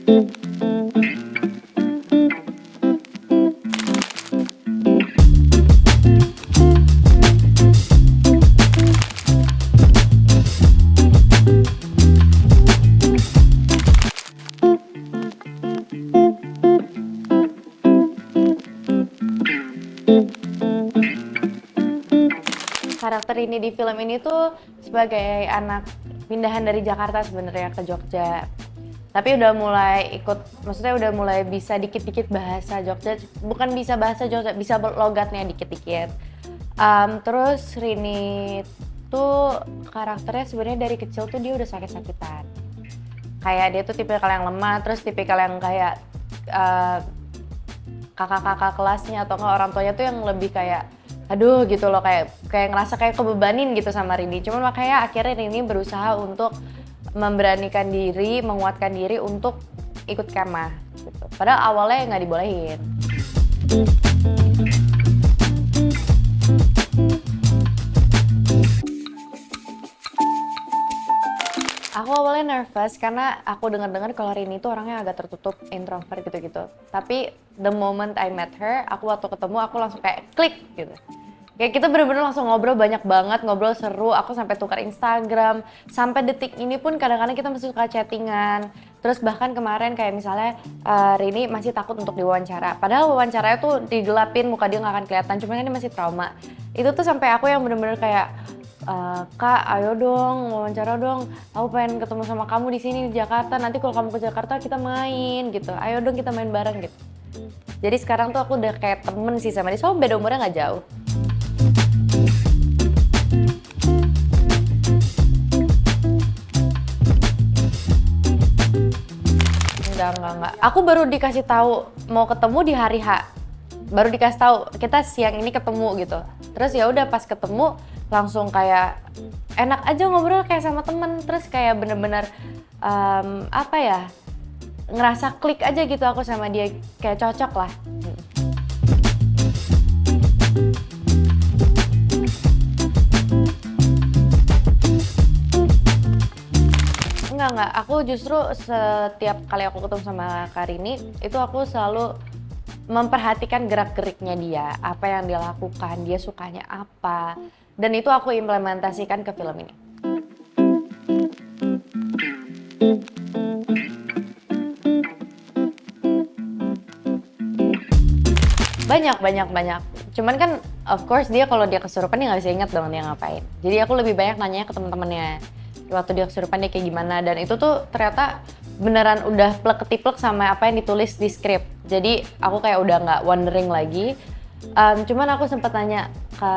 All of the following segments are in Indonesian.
Karakter ini di film ini tuh sebagai anak pindahan dari Jakarta sebenarnya ke Jogja. Tapi udah mulai maksudnya udah mulai bisa dikit-dikit bahasa Jogja, bukan bisa bahasa Jogja, bisa logatnya dikit-dikit. Terus Rini tuh karakternya sebenarnya dari kecil tuh dia udah sakit-sakitan. Kayak dia tuh tipikal yang lemah, terus tipikal yang kayak kakak-kakak kelasnya atau enggak orang tuanya tuh yang lebih kayak aduh gitu loh, kayak ngerasa kayak kebebanin gitu sama Rini. Cuman makanya akhirnya Rini berusaha untuk memberanikan diri, menguatkan diri untuk ikut kemah gitu. Padahal awalnya nggak dibolehin. Aku awalnya nervous karena aku dengar-dengar kalau Rini itu orangnya agak tertutup, introvert gitu-gitu. Tapi the moment I met her, waktu ketemu aku langsung kayak klik gitu. Kayak kita bener-bener langsung ngobrol banyak banget, ngobrol seru, aku sampai tukar Instagram. Sampai detik ini pun kadang-kadang kita masih suka chattingan. Terus bahkan kemarin kayak misalnya Rini masih takut untuk diwawancara. Padahal wawancaranya tuh digelapin, muka dia nggak akan kelihatan, cuman kan dia masih trauma. Itu tuh sampai aku yang bener-bener kayak Kak, ayo dong, wawancara dong. Aku pengen ketemu sama kamu di sini di Jakarta. Nanti kalau kamu ke Jakarta kita main gitu. Ayo dong kita main bareng gitu. Jadi sekarang tuh aku udah kayak temen sih sama dia. Soalnya beda umurnya nggak jauh. Enggak. Aku baru dikasih tahu mau ketemu di hari H. Baru dikasih tahu kita siang ini ketemu gitu. Terus ya udah pas ketemu langsung kayak enak aja ngobrol kayak sama temen. Terus kayak bener-bener apa ya, ngerasa klik aja gitu aku sama dia, kayak cocok lah. Enggak, aku justru setiap kali aku ketemu sama Karini itu aku selalu memperhatikan gerak-geriknya dia, apa yang dia lakukan, dia sukanya apa, dan itu aku implementasikan ke film ini. Banyak. Cuman kan of course dia kalau dia kesurupan dia nggak bisa ingat dong dia ngapain. Jadi aku lebih banyak nanyanya ke teman-temannya. Waktu dia kesurupan dia kayak gimana, dan itu tuh ternyata beneran udah plek-ketiplek sama apa yang ditulis di skrip. Jadi aku kayak udah nggak wondering lagi. Cuman aku sempat nanya ke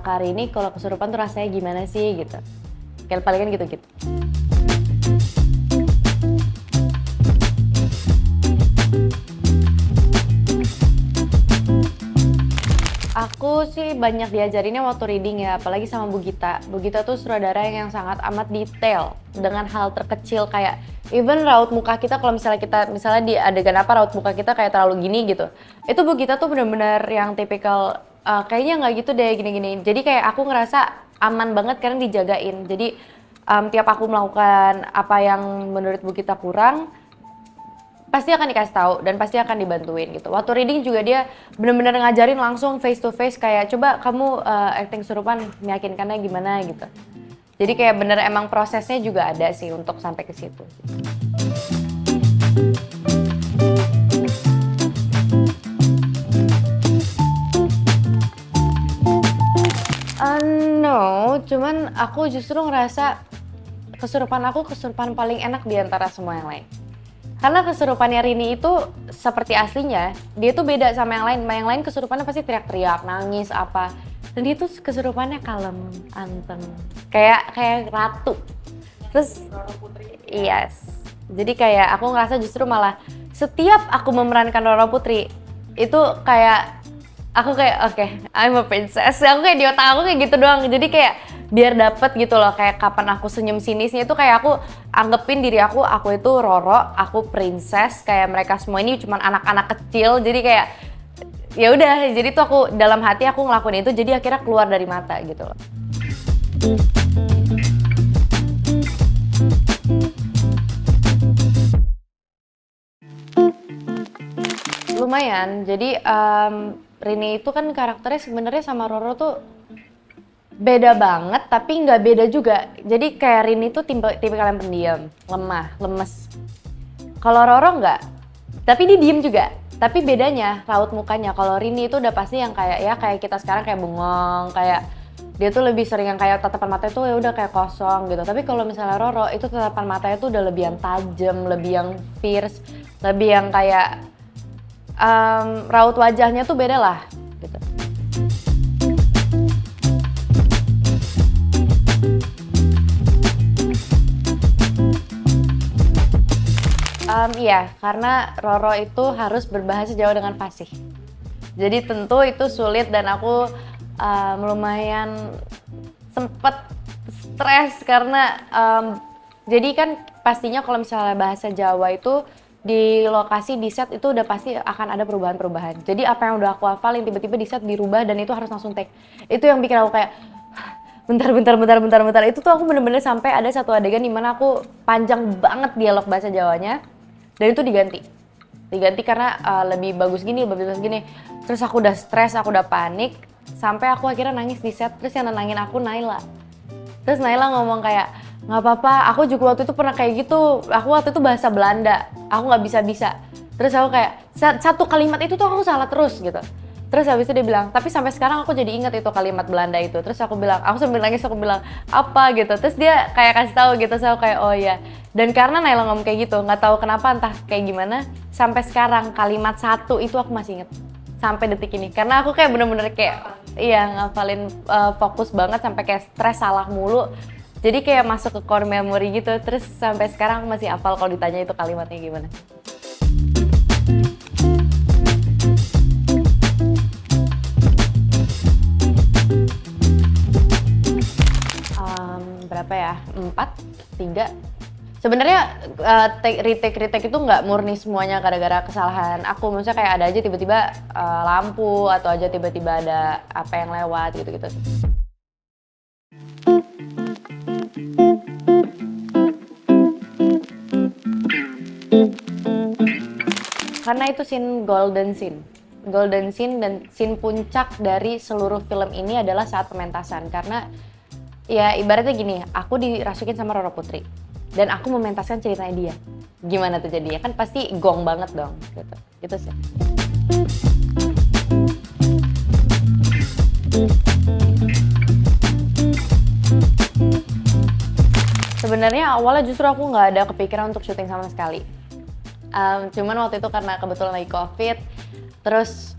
Karini kalau kesurupan tuh rasanya gimana sih gitu. Kayak palingan gitu-gitu. Aku sih banyak diajarinnya waktu reading ya, apalagi sama Bu Gita. Bu Gita tuh sutradara yang sangat amat detail dengan hal terkecil kayak even raut muka kita, kalau misalnya di adegan apa raut muka kita kayak terlalu gini gitu. Itu Bu Gita tuh bener-bener yang tipikal kayaknya nggak gitu deh gini-gini. Jadi kayak aku ngerasa aman banget karena dijagain. Jadi tiap aku melakukan apa yang menurut Bu Gita kurang, pasti akan dikasih tahu dan pasti akan dibantuin gitu. Waktu reading juga dia bener-bener ngajarin langsung face to face kayak coba kamu acting serupan meyakinkannya gimana gitu. Jadi kayak bener emang prosesnya juga ada sih untuk sampai ke situ. No, cuman aku justru ngerasa kesurupan paling enak di antara semua yang lain. Karena kesurupannya Rini itu seperti aslinya, dia tuh beda sama yang lain. Yang lain kesurupannya pasti teriak-teriak, nangis, apa. Dan dia tuh kesurupannya kalem, anteng. Kayak ratu. Terus, yes. Jadi kayak aku ngerasa justru malah setiap aku memerankan Roro Putri, itu kayak aku kayak oke, I'm a princess. Aku kayak di otak aku kayak gitu doang. Jadi kayak biar dapet gitu loh, kayak kapan aku senyum sinisnya itu kayak aku anggapin diri aku itu Roro, aku princess, kayak mereka semua ini cuma anak-anak kecil. Jadi kayak ya udah, jadi tuh aku dalam hati aku ngelakuin itu, jadi akhirnya keluar dari mata gitu loh. Lumayan, jadi Rini itu kan karakternya sebenarnya sama Roro tuh beda banget, tapi nggak beda juga. Jadi kayak Rini tuh tipikal yang pendiam, lemah, lemes. Kalau Roro nggak, tapi dia diem juga. Tapi bedanya raut mukanya. Kalau Rini itu udah pasti yang kayak ya kayak kita sekarang kayak bengong, kayak dia tuh lebih sering yang kayak tatapan matanya tuh ya udah kayak kosong gitu. Tapi kalau misalnya Roro itu tatapan matanya tuh udah lebih yang tajam, lebih yang fierce, lebih yang kayak raut wajahnya tuh beda lah gitu. Iya, karena Roro itu harus berbahasa Jawa dengan fasih. Jadi tentu itu sulit dan aku lumayan sempet stres karena jadi kan pastinya kalau misalnya bahasa Jawa itu di lokasi di set itu udah pasti akan ada perubahan-perubahan. Jadi apa yang udah aku hafalin tiba-tiba di set dirubah dan itu harus langsung take. Itu yang bikin aku kayak bentar. Itu tuh aku bener-bener sampai ada satu adegan di mana aku panjang banget dialog bahasa Jawanya dan itu diganti karena lebih bagus gini. Terus aku udah stres, aku udah panik sampai aku akhirnya nangis di set. Terus yang nenangin aku Naila. Terus Naila ngomong kayak, nggak apa-apa, aku juga waktu itu pernah kayak gitu. Aku waktu itu bahasa Belanda, aku nggak bisa. Terus aku kayak, satu kalimat itu tuh aku salah terus gitu. Terus habis itu dia bilang, tapi sampai sekarang aku jadi ingat itu kalimat Belanda itu. Terus aku bilang, aku sambil nangis aku bilang, apa gitu. Terus dia kayak kasih tahu gitu, saya kayak oh iya. Dan karena Naila ngomong kayak gitu, nggak tahu kenapa entah kayak gimana, sampai sekarang kalimat satu itu aku masih inget. Sampai detik ini, karena aku kayak bener-bener kayak iya ngafalin fokus banget sampai kayak stres salah mulu. Jadi kayak masuk ke core memory gitu, terus sampai sekarang masih hafal kalau ditanya itu kalimatnya gimana. Berapa ya? 4, 3. Sebenarnya retake itu nggak murni semuanya gara-gara kesalahan aku. Maksudnya kayak ada aja tiba-tiba lampu atau aja tiba-tiba ada apa yang lewat gitu-gitu. Karena itu golden scene dan scene puncak dari seluruh film ini adalah saat pementasan. Karena ya ibaratnya gini, aku dirasukin sama Roro Putri dan aku mementaskan ceritanya dia. Gimana tuh jadinya? Kan pasti gong banget dong gitu. Gitu sih. Sebenarnya awalnya justru aku nggak ada kepikiran untuk syuting sama sekali. Cuman waktu itu karena kebetulan lagi COVID, terus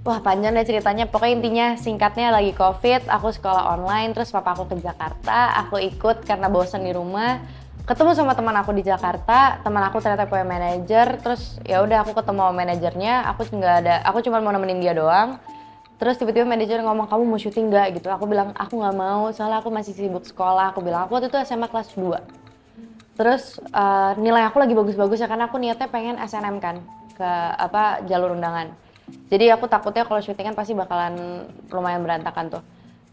wah panjang deh ceritanya. Pokoknya intinya singkatnya lagi COVID, aku sekolah online, terus papa aku ke Jakarta, aku ikut karena bosan di rumah. Ketemu sama teman aku di Jakarta, teman aku ternyata punya manajer, terus ya udah aku ketemu sama manajernya, aku cuma mau nemenin dia doang. Terus tiba-tiba manajer ngomong, kamu mau syuting nggak gitu. Aku bilang aku nggak mau, soalnya aku masih sibuk sekolah. Aku bilang aku waktu itu SMA kelas 2. Terus nilai aku lagi bagus-bagus ya karena aku niatnya pengen SNM kan ke jalur undangan. Jadi aku takutnya kalau syutingan pasti bakalan lumayan berantakan tuh.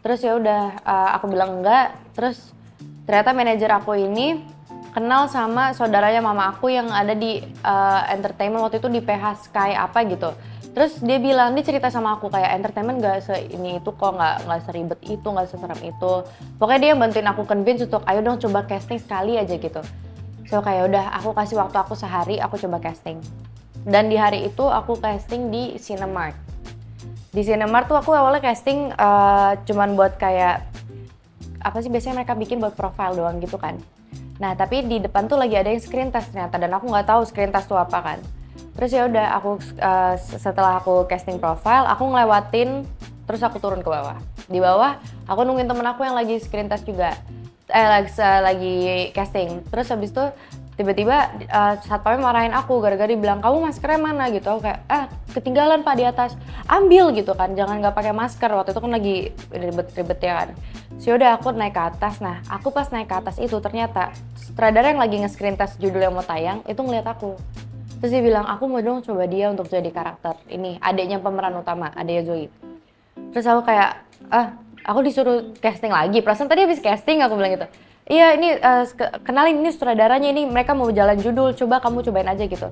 Terus ya udah aku bilang enggak. Terus ternyata manajer aku ini kenal sama saudaranya mama aku yang ada di entertainment waktu itu di PH Sky apa gitu. Terus dia bilang, dia cerita sama aku kayak entertainment gak ini itu kok, gak seribet itu, gak seserem itu. Pokoknya dia yang bantuin aku convince untuk ayo dong coba casting sekali aja gitu. So kayak udah aku kasih waktu aku sehari, aku coba casting. Dan di hari itu aku casting di Cinemark. Di Cinemark tuh aku awalnya casting cuman buat kayak apa sih biasanya mereka bikin buat profile doang gitu kan. Nah tapi di depan tuh lagi ada yang screen test ternyata dan aku nggak tahu screen test tuh apa kan. Terus ya udah aku setelah aku casting profile aku ngelewatin terus aku turun ke bawah. Di bawah aku nungguin temen aku yang lagi screen test juga. Lagi casting. Terus habis itu tiba-tiba satpamnya marahin aku gara-gara dia bilang kamu maskernya mana gitu. Aku kayak ketinggalan Pak di atas. Ambil gitu kan, jangan nggak pakai masker. Waktu itu kan lagi ribet-ribet ya kan. So udah aku naik ke atas. Nah aku pas naik ke atas itu ternyata sutradara yang lagi nge-screen test judul yang mau tayang itu ngeliat aku. Terus dia bilang aku mau dong coba dia untuk jadi karakter ini, adiknya pemeran utama, adiknya Zoe. Terus aku kayak aku disuruh casting lagi, perasaan tadi habis casting aku bilang gitu. Iya ini kenalin ini sutradaranya, ini mereka mau jalan judul, coba kamu cobain aja gitu.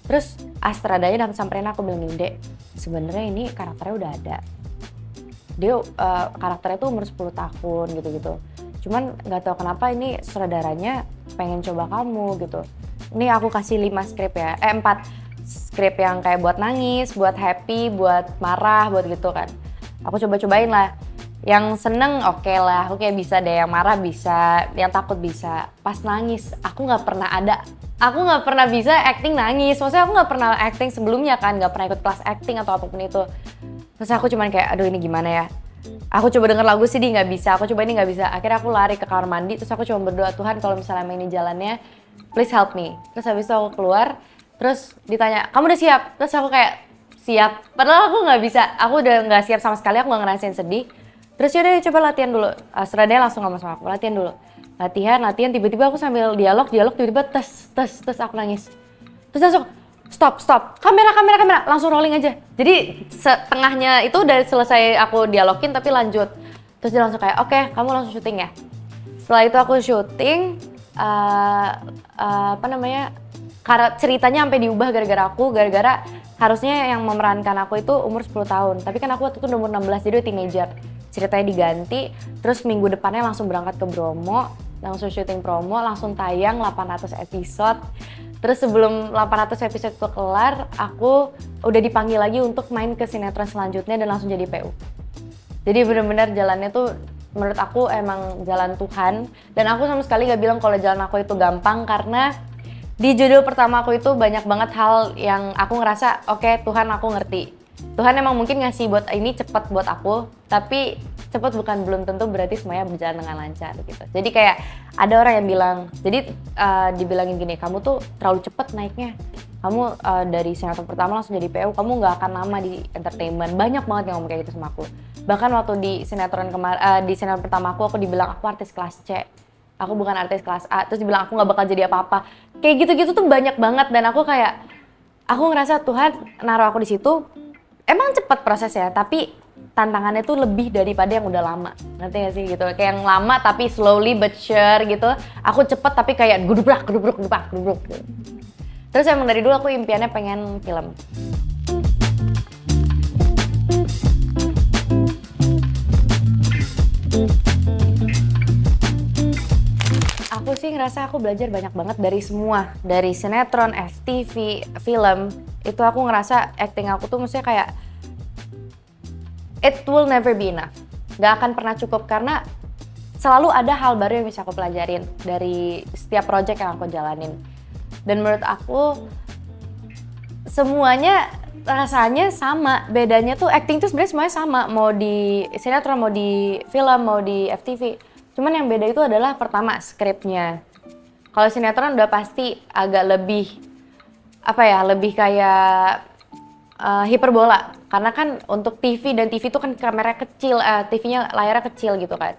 Terus Astradanya datang samperin aku bilang gini, Dek, sebenarnya ini karakternya udah ada. Dia karakternya tuh umur 10 tahun gitu-gitu. Cuman nggak tahu kenapa ini sutradaranya pengen coba kamu gitu. Ini aku kasih 5 skrip ya, 4 skrip yang kayak buat nangis, buat happy, buat marah, buat gitu kan. Aku coba-cobain lah. Yang seneng oke lah, oke bisa deh, yang marah bisa, yang takut bisa. Pas nangis, aku nggak pernah bisa acting nangis. Maksudnya aku nggak pernah acting sebelumnya kan, nggak pernah ikut kelas acting atau apapun itu. Terus aku cuman kayak, aduh ini gimana ya. Aku coba denger lagu sih, nggak bisa. Aku coba ini nggak bisa. Akhirnya aku lari ke kamar mandi, terus aku cuma berdoa, Tuhan kalau misalnya ini jalannya, please help me. Terus habis itu aku keluar, terus ditanya, kamu udah siap? Terus aku kayak, siap. Padahal aku nggak bisa. Aku udah nggak siap sama sekali, aku nggak ngerasain sedih. Terus yaudah coba latihan dulu. Astradanya langsung ngomong sama aku, latihan dulu. Latihan, tiba-tiba aku sambil dialog, tiba-tiba tes, aku nangis. Terus langsung, stop, kamera, langsung rolling aja. Jadi setengahnya itu udah selesai aku dialogin tapi lanjut. Terus dia langsung kayak, oke, kamu langsung syuting ya. Setelah itu aku syuting, ceritanya sampai diubah gara-gara harusnya yang memerankan aku itu umur 10 tahun. Tapi kan aku waktu itu umur 16, jadi teenager. Ceritanya diganti, terus minggu depannya langsung berangkat ke Bromo, langsung syuting promo, langsung tayang 800 episode. Terus sebelum 800 episode itu kelar, aku udah dipanggil lagi untuk main ke sinetron selanjutnya dan langsung jadi PU. Jadi benar-benar jalannya tuh menurut aku emang jalan Tuhan. Dan aku sama sekali gak bilang kalau jalan aku itu gampang, karena di judul pertama aku itu banyak banget hal yang aku ngerasa, oke, Tuhan aku ngerti. Tuhan emang mungkin ngasih buat ini cepat buat aku, tapi cepat belum tentu berarti semuanya berjalan dengan lancar gitu. Jadi kayak ada orang yang bilang, jadi dibilangin gini, kamu tuh terlalu cepat naiknya. Kamu dari sinetron pertama langsung jadi PU, kamu nggak akan lama di entertainment. Banyak banget yang ngomong kayak gitu sama aku. Bahkan waktu di sinetron di sinetron pertama aku dibilang aku artis kelas C. Aku bukan artis kelas A, terus dibilang aku nggak bakal jadi apa-apa. Kayak gitu-gitu tuh banyak banget, dan aku kayak, aku ngerasa Tuhan naruh aku di situ. Emang cepet prosesnya, tapi tantangannya tuh lebih daripada yang udah lama. Ngerti gak sih gitu? Kayak yang lama tapi slowly but sure gitu. Aku cepet tapi kayak gedubrak gitu. Terus emang dari dulu aku impiannya pengen film. Aku sih ngerasa aku belajar banyak banget dari semua. Dari sinetron, FTV, film. Itu aku ngerasa acting aku tuh maksudnya kayak it will never be enough. Gak akan pernah cukup, karena selalu ada hal baru yang bisa aku pelajarin dari setiap project yang aku jalanin. Dan menurut aku semuanya rasanya sama. Bedanya tuh acting tuh sebenarnya semuanya sama. Mau di sinetron, mau di film, mau di FTV. Cuman yang beda itu adalah pertama skripnya. Kalau sinetron udah pasti agak lebih lebih kayak hiperbola, karena kan untuk TV dan TV itu kan kamera kecil, TV-nya layarnya kecil gitu kan.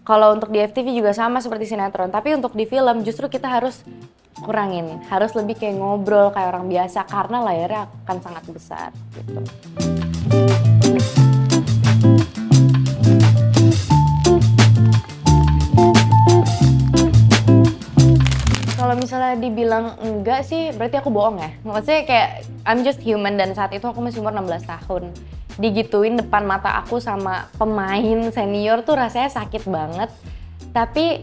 Kalau untuk di FTV juga sama seperti sinetron, tapi untuk di film justru kita harus kurangin, harus lebih kayak ngobrol kayak orang biasa karena layarnya akan sangat besar gitu. Kalau misalnya dibilang enggak sih, berarti aku bohong ya. Maksudnya kayak I'm just human, dan saat itu aku masih umur 16 tahun. Digituin depan mata aku sama pemain senior tuh rasanya sakit banget. Tapi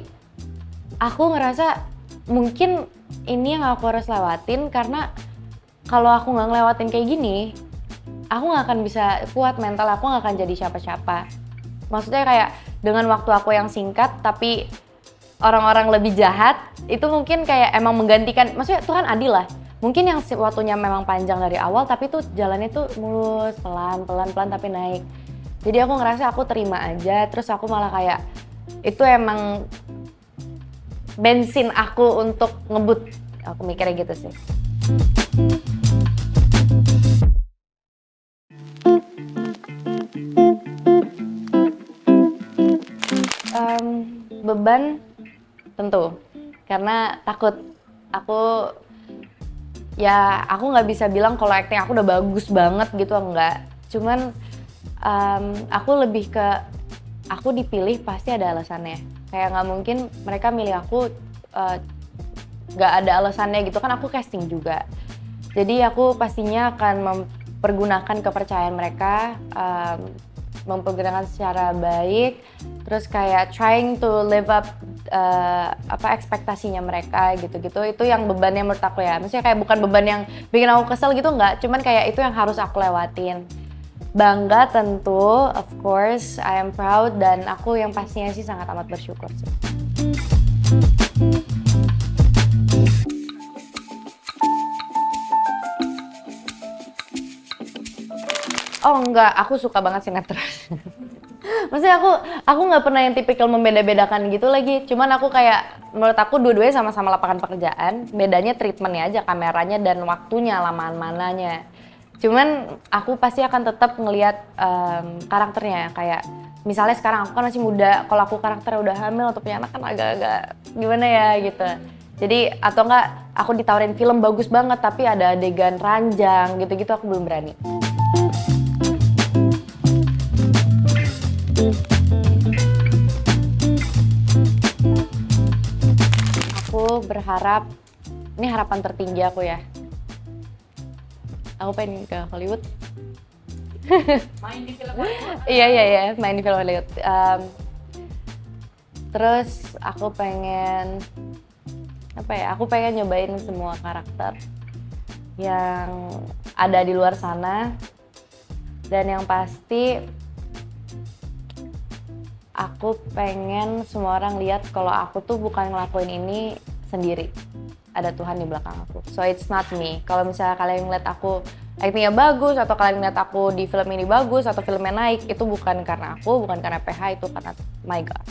aku ngerasa mungkin ini yang aku harus lewatin, karena kalau aku nggak ngelewatin kayak gini, aku nggak akan bisa kuat mental, aku nggak akan jadi siapa-siapa. Maksudnya kayak dengan waktu aku yang singkat, tapi orang-orang lebih jahat, itu mungkin kayak emang menggantikan, maksudnya Tuhan adil lah. Mungkin yang waktunya memang panjang dari awal, tapi tuh jalannya tuh mulus, pelan tapi naik. Jadi aku ngerasa aku terima aja, terus aku malah kayak, itu emang bensin aku untuk ngebut. Aku mikirnya gitu sih. Beban tentu, karena takut. Aku nggak bisa bilang kalau acting aku udah bagus banget gitu, enggak. Cuman aku lebih ke, aku dipilih pasti ada alasannya. Kayak nggak mungkin mereka milih aku nggak ada alasannya gitu kan, aku casting juga. Jadi aku pastinya akan mempergunakan kepercayaan mereka, mempergunakan secara baik, terus kayak trying to live up ekspektasinya mereka gitu-gitu. Itu yang bebannya menurut aku ya. Maksudnya kayak bukan beban yang bikin aku kesel gitu enggak, cuman kayak itu yang harus aku lewatin. Bangga tentu, of course, I am proud, dan aku yang pastinya sih sangat amat bersyukur sih. Oh enggak, aku suka banget sinetron. Maksudnya aku nggak pernah yang tipikal membeda-bedakan gitu lagi. Cuman aku kayak, menurut aku dua-duanya sama-sama lapangan pekerjaan. Bedanya treatmentnya aja, kameranya dan waktunya, lamaan mananya. Cuman aku pasti akan tetap ngelihat karakternya. Kayak misalnya sekarang aku kan masih muda, kalau aku karakternya udah hamil atau punya anak kan agak-agak gimana ya gitu. Jadi atau enggak aku ditawarin film bagus banget tapi ada adegan ranjang gitu-gitu, aku belum berani. Aku berharap, ini harapan tertinggi aku ya, aku pengen ke Hollywood. Main di film Hollywood. Iya, main di film Hollywood. Terus aku pengen aku pengen nyobain semua karakter yang ada di luar sana, dan yang pasti aku pengen semua orang lihat kalau aku tuh bukan ngelakuin ini sendiri. Ada Tuhan di belakang aku. So it's not me. Kalau misalnya kalian ngeliat aku actingnya bagus, atau kalian ngeliat aku di film ini bagus, atau filmnya naik, itu bukan karena aku, bukan karena PH, itu karena my God.